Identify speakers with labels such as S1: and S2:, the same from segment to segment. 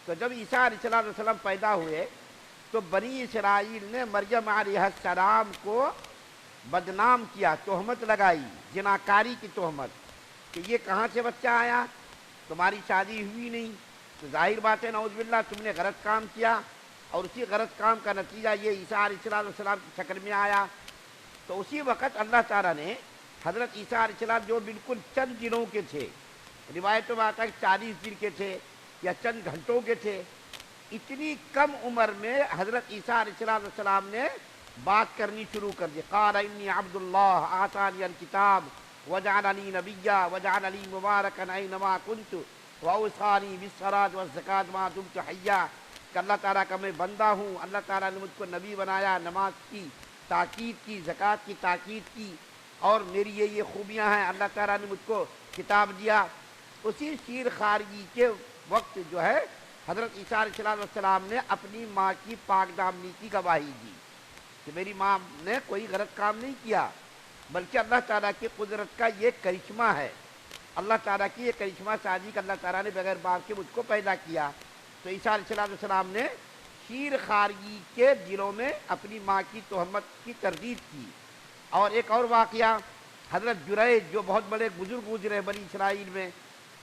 S1: تو جب عیسیٰ علیہ السلام پیدا ہوئے تو بنی اسرائیل نے مریم علیہ السلام کو بدنام کیا، تہمت لگائی، زناکاری کی تہمت، کہ یہ کہاں سے بچہ آیا، تمہاری شادی ہوئی نہیں، تو ظاہر بات ہے نعوذ باللہ تم نے غلط کام کیا، اور اسی غلط کام کا نتیجہ یہ عیسیٰ علیہ السلام کی شکل میں آیا۔ تو اسی وقت اللہ تعالیٰ نے حضرت عیسیٰ علیہ السلام جو بالکل چند دنوں کے تھے، روایتوں میں آتا ہے کہ 40 دن کے تھے یا چند گھنٹوں کے تھے، اتنی کم عمر میں حضرت عیسیٰ علیہ السلام نے بات کرنی شروع کر دی۔ قال انی عبد اللہ آتانی الکتاب وجعلنی نبیا وجعلنی مبارکا اینما کنت واوصانی بالصلاۃ والزکاۃ ما دمت حیا، کہ اللہ تعالیٰ کا میں بندہ ہوں، اللہ تعالیٰ نے مجھ کو نبی بنایا، نماز کی تاکید کی، زکوٰۃ کی تاکید کی، اور میری یہ خوبیاں ہیں، اللہ تعالیٰ نے مجھ کو کتاب دیا۔ اسی شیر خارگی کے وقت جو ہے حضرت عیسیٰ علیہ السلام نے اپنی ماں کی پاک دامنی کی گواہی دی کہ میری ماں نے کوئی غلط کام نہیں کیا، بلکہ اللہ تعالیٰ کی قدرت کا یہ کرشمہ ہے، اللہ تعالیٰ کی یہ کرشمہ سازی کہ اللہ تعالیٰ نے بغیر باپ کے مجھ کو پیدا کیا۔ تو عیسیٰ علیہ السلام نے شیر خارگی کے دلوں میں اپنی ماں کی تہمت کی تردید کی۔ اور ایک اور واقعہ، حضرت جریج جو بہت بڑے بزرگ گزرے بنی اسرائیل میں،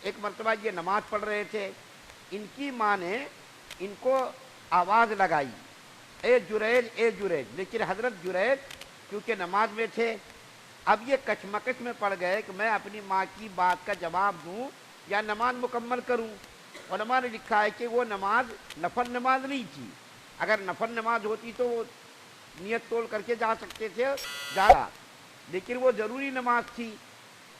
S1: ایک مرتبہ یہ نماز پڑھ رہے تھے، ان کی ماں نے ان کو آواز لگائی، اے جریج اے جریج، لیکن حضرت جریج کیونکہ نماز میں تھے، اب یہ کشمکش میں پڑ گئے کہ میں اپنی ماں کی بات کا جواب دوں یا نماز مکمل کروں۔ علماء نے لکھا ہے کہ وہ نماز نفل نماز نہیں تھی، اگر نفل نماز ہوتی تو وہ نیت توڑ کر کے جا سکتے تھے لیکن وہ ضروری نماز تھی۔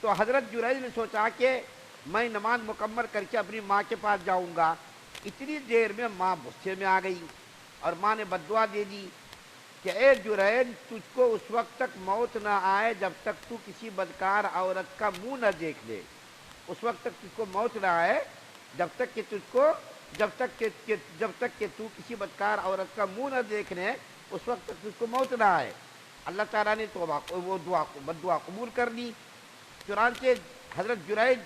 S1: تو حضرت جریج نے سوچا کہ میں نماز مکمل کر کے اپنی ماں کے پاس جاؤں گا۔ اتنی دیر میں ماں غصے میں آ گئی اور ماں نے بددعا دے دی کہ اے جریج، تجھ کو اس وقت تک موت نہ آئے جب تک تو کسی بدکار عورت کا منہ نہ دیکھ لے، اس وقت تک تجھ کو موت نہ آئے جب تک کہ تو کسی بدکار عورت کا منہ نہ دیکھ لے، اس وقت تک تجھ کو موت نہ آئے۔ اللہ تعالیٰ نے تو وہ بددعا قبول کر لی۔ چنانچہ حضرت جریج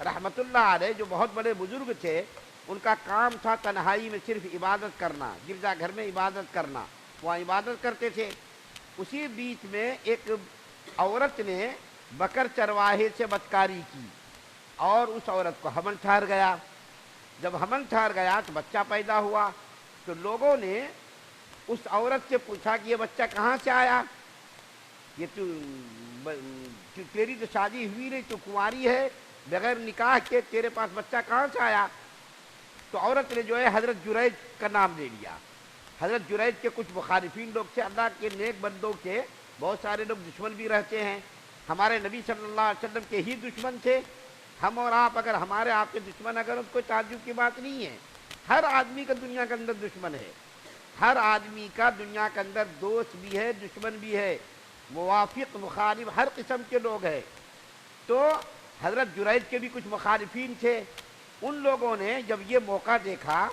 S1: رحمۃ اللہ علیہ جو بہت بڑے بزرگ تھے، ان کا کام تھا تنہائی میں صرف عبادت کرنا، گرجا گھر میں عبادت کرنا، وہاں عبادت کرتے تھے۔ اسی بیچ میں ایک عورت نے بکر چرواہے سے بدکاری کی اور اس عورت کو حمل ٹھہر گیا۔ جب حمل ٹھہر گیا تو بچہ پیدا ہوا، تو لوگوں نے اس عورت سے پوچھا کہ یہ بچہ کہاں سے آیا، یہ تیری تو شادی ہوئی نہیں، تو کنواری ہے، بغیر نکاح کے تیرے پاس بچہ کہاں سے آیا؟ تو عورت نے جو ہے حضرت جریج کا نام لے لیا۔ حضرت جریج کے کچھ مخالفین لوگ تھے، اللہ کے نیک بندوں کے بہت سارے لوگ دشمن بھی رہتے ہیں، ہمارے نبی صلی اللہ علیہ وسلم کے ہی دشمن تھے۔ ہم اور آپ اگر ہمارے آپ کے دشمن اگر ان کو تعجب کی بات نہیں ہے، ہر آدمی کا دنیا کے اندر دشمن ہے، ہر آدمی کا دنیا کے اندر دوست بھی ہے، دشمن بھی ہے، موافق مخالف ہر قسم کے لوگ ہیں۔ تو حضرت جریج کے بھی کچھ مخالفین تھے، ان لوگوں نے جب یہ موقع دیکھا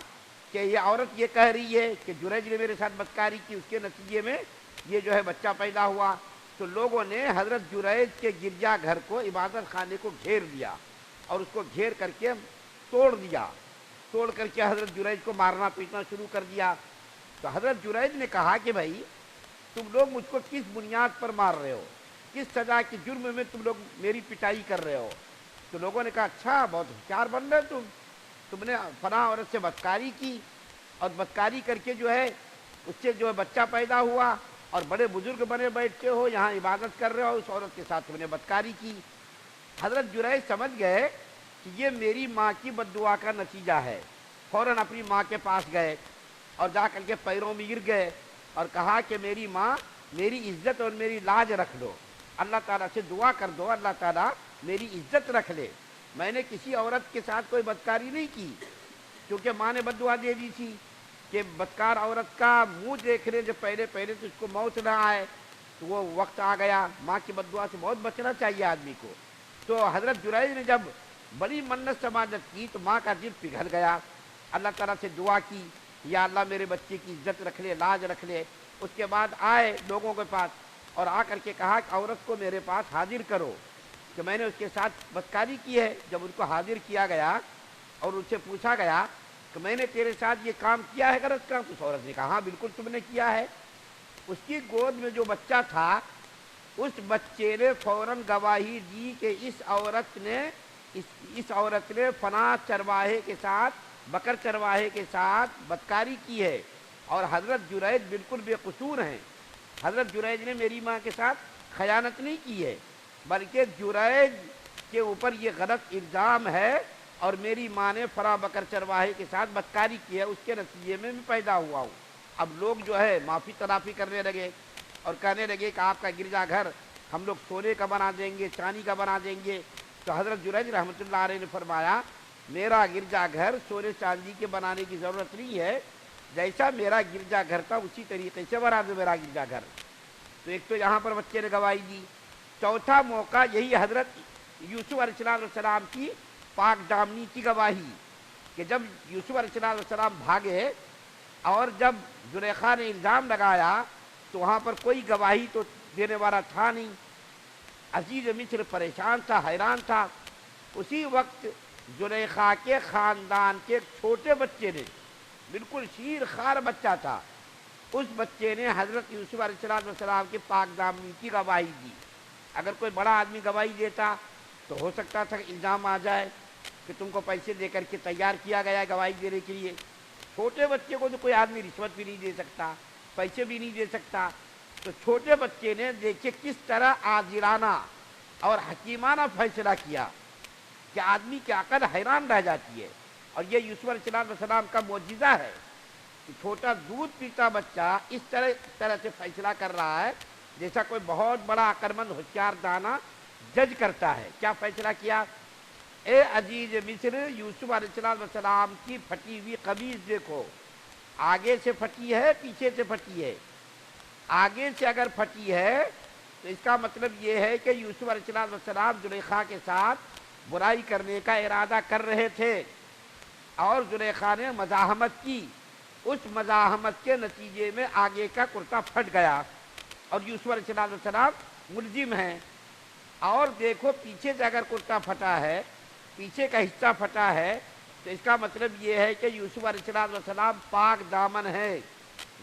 S1: کہ یہ عورت یہ کہہ رہی ہے کہ جریج نے میرے ساتھ بدکاری کی، اس کے نتیجے میں یہ جو ہے بچہ پیدا ہوا، تو لوگوں نے حضرت جریج کے گرجا گھر کو، عبادت خانے کو گھیر دیا اور اس کو گھیر کر کے توڑ دیا، توڑ کر کے حضرت جریج کو مارنا پیٹنا شروع کر دیا۔ تو حضرت جریج نے کہا کہ بھائی تم لوگ مجھ کو کس بنیاد پر مار رہے ہو، کس سزا کے جرم میں تم لوگ میری پٹائی کر رہے ہو؟ تو لوگوں نے کہا اچھا بہت ہوشیار بن رہے تم نے فلاں عورت سے بدکاری کی اور بدکاری کر کے جو ہے اس سے جو ہے بچہ پیدا ہوا، اور بڑے بزرگ بنے بیٹھتے ہو، یہاں عبادت کر رہے ہو، اس عورت کے ساتھ تم نے بدکاری کی۔ حضرت جریج سمجھ گئے کہ یہ میری ماں کی بددعا کا نتیجہ ہے، فوراً اپنی ماں کے پاس گئے اور جا کر کے پیروں میں گر گئے اور کہا کہ میری ماں، میری عزت اور میری لاج رکھ لو، اللہ تعالیٰ سے دعا کر دو اللہ تعالیٰ میری عزت رکھ لے، میں نے کسی عورت کے ساتھ کوئی بدکاری نہیں کی، کیونکہ ماں نے بددعا دے دی تھی کہ بدکار عورت کا منہ دیکھنے سے پہلے تو اس کو موت نہ آئے۔ تو وہ وقت آ گیا، ماں کی بددعا سے بہت بچنا چاہیے آدمی کو۔ تو حضرت جریج نے جب بڑی منت سماجت کی تو ماں کا دل پگھل گیا، اللہ تعالیٰ سے دعا کی یا اللہ میرے بچے کی عزت رکھ لے، لاج رکھ لے۔ اس کے بعد آئے لوگوں کے پاس اور آ کر کے کہا کہ عورت کو میرے پاس حاضر کرو کہ میں نے اس کے ساتھ بدکاری کی ہے۔ جب ان کو حاضر کیا گیا اور ان سے پوچھا گیا کہ کہ میں نے تیرے ساتھ یہ کام کیا ہے غلط کام؟ اس عورت نے کہا ہاں بالکل تم نے کیا ہے۔ اس کی گود میں جو بچہ تھا اس بچے نے فوراً گواہی دی کہ اس عورت نے فلاں چرواہے کے ساتھ، بکر چرواہے کے ساتھ بدکاری کی ہے، اور حضرت جریج بالکل بے قصور ہیں، حضرت جریج نے میری ماں کے ساتھ خیانت نہیں کی ہے، بلکہ جریج کے اوپر یہ غلط الزام ہے اور میری ماں نے فلاں بکر چرواہے کے ساتھ بدکاری کی ہے، اس کے نتیجے میں پیدا ہوا ہوں۔ اب لوگ جو ہے معافی تلافی کرنے لگے اور کہنے لگے کہ آپ کا گرجا گھر ہم لوگ سونے کا بنا دیں گے، چاندی کا بنا دیں گے۔ تو حضرت جریج رحمۃ اللہ علیہ نے فرمایا میرا گرجا گھر سونے چاندی کے بنانے کی ضرورت نہیں ہے، جیسا میرا گرجا گھر تھا اسی طریقے سے بنا دو میرا گرجا گھر۔ تو ایک تو یہاں پر بچے نے گواہی دی۔ چوتھا موقع یہی حضرت یوسف علیہ السلام کی پاک دامنی کی گواہی کہ جب یوسف علیہ السلام بھاگے اور جب زلیخا نے الزام لگایا تو وہاں پر کوئی گواہی تو دینے والا تھا نہیں۔ عزیز مصر پریشان تھا، حیران تھا۔ اسی وقت زلیخا کے خاندان کے ایک چھوٹے بچے نے، بالکل شیر خوار بچہ تھا، اس بچے نے حضرت یوسف علیہ السلام کی پاک دامنی کی گواہی دی۔ اگر کوئی بڑا آدمی گواہی دیتا تو ہو سکتا تھا کہ الزام آ جائے کہ تم کو پیسے دے کر کے تیار کیا گیا ہے گواہی دینے کے لیے۔ چھوٹے بچے کو تو کوئی آدمی رشوت بھی نہیں دے سکتا، پیسے بھی نہیں دے سکتا۔ تو چھوٹے بچے نے دیکھیے کس طرح عادلانہ اور حکیمانہ فیصلہ کیا کہ آدمی کی عقل حیران رہ جاتی ہے۔ اور یہ یوسف علیہ السلام کا معجزہ ہے کہ چھوٹا دودھ پیتا بچہ اس طرح سے فیصلہ کر رہا ہے جیسا کوئی بہت بڑا عقلمند ہوشیار دانا جج کرتا ہے۔ کیا فیصلہ کیا؟ اے عزیز مصر، یوسف علیہ السلام کی پھٹی ہوئی قمیض دیکھو، آگے سے پھٹی ہے پیچھے سے پھٹی ہے۔ آگے سے اگر پھٹی ہے تو اس کا مطلب یہ ہے کہ یوسف علیہ السلام زلیخا کے ساتھ برائی کرنے کا ارادہ کر رہے تھے اور زلیخا نے مزاحمت کی، اس مزاحمت کے نتیجے میں آگے کا کرتا پھٹ گیا اور یوسف علیہ السلام ملزم ہیں۔ اور دیکھو پیچھے سے اگر کرتا پھٹا ہے، پیچھے کا حصہ پھٹا ہے تو اس کا مطلب یہ ہے کہ یوسف علیہ السلام پاک دامن ہے،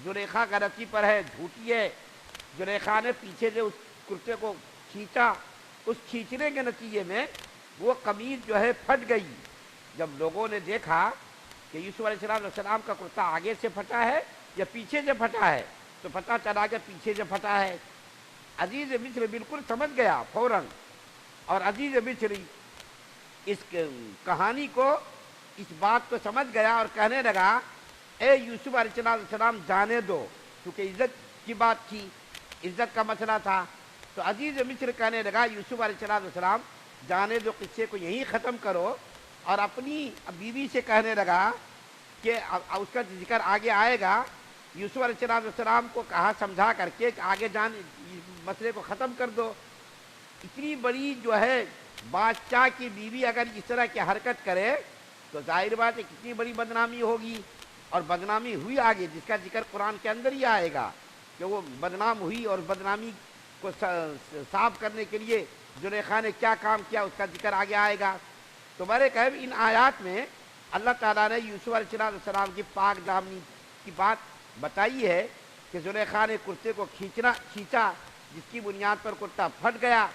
S1: زلیخا غلطی پر ہے، جھوٹی ہے۔ زلیخا نے پیچھے سے اس کرتے کو کھینچا، اس کھینچنے کے نتیجے میں وہ قمیض جو ہے پھٹ گئی۔ جب لوگوں نے دیکھا کہ یوسف علیہ السلام کا کرتا آگے سے پھٹا ہے یا پیچھے سے پھٹا ہے تو پتہ چلا کہ پیچھے سے پھٹا ہے۔ عزیز مصر بالکل سمجھ گیا فوراً، اور عزیز مصر اس کہانی کو، اس بات کو سمجھ گیا اور کہنے لگا اے یوسف علیہ السلام جانے دو، کیونکہ عزت کی بات تھی، عزت کا مسئلہ تھا۔ تو عزیز مصر کہنے لگا یوسف علیہ السلام جانے دو، قصے کو یہیں ختم کرو، اور اپنی بیوی سے کہنے لگا کہ اس کا ذکر آگے آئے گا، یوسف علیہ السلام کو کہا سمجھا کر کے کہ آگے مسئلے کو ختم کر دو۔ اتنی بڑی جو ہے بادشاہ کی بیوی اگر اس طرح کی حرکت کرے تو ظاہر بات ہے کتنی بڑی بدنامی ہوگی، اور بدنامی ہوئی آگے، جس کا ذکر قرآن کے اندر ہی آئے گا کہ وہ بدنام ہوئی، اور بدنامی کو صاف کرنے کے لیے زلیخا نے کیا کام کیا اس کا ذکر آگے آئے گا۔ تو میرے کہب ان آیات میں اللہ تعالیٰ نے یوسف علیہ السلام کی پاک دامنی کی بات بتائی ہے کہ زلیخا نے کرتے کو کھینچا جس کی بنیاد پر کرتا پھٹ گیا،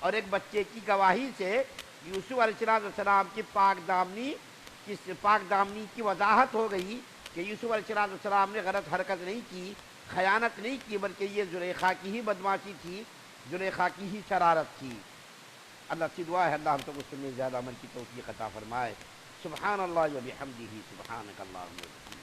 S1: اور ایک بچے کی گواہی سے یوسف علیہ السلام کی پاک دامنی کی وضاحت ہو گئی کہ یوسف علیہ السلام نے غلط حرکت نہیں کی، خیانت نہیں کی، بلکہ یہ زلیخا کی ہی بدماشی تھی، زلیخا کی ہی شرارت تھی۔ اللہ سے دعا ہے اللہ ہم سب کو سننے زیادہ عمل کی توفیق عطا فرمائے۔ سبحان اللہ و بحمدہ، سبحانک اللہم و بحمدک۔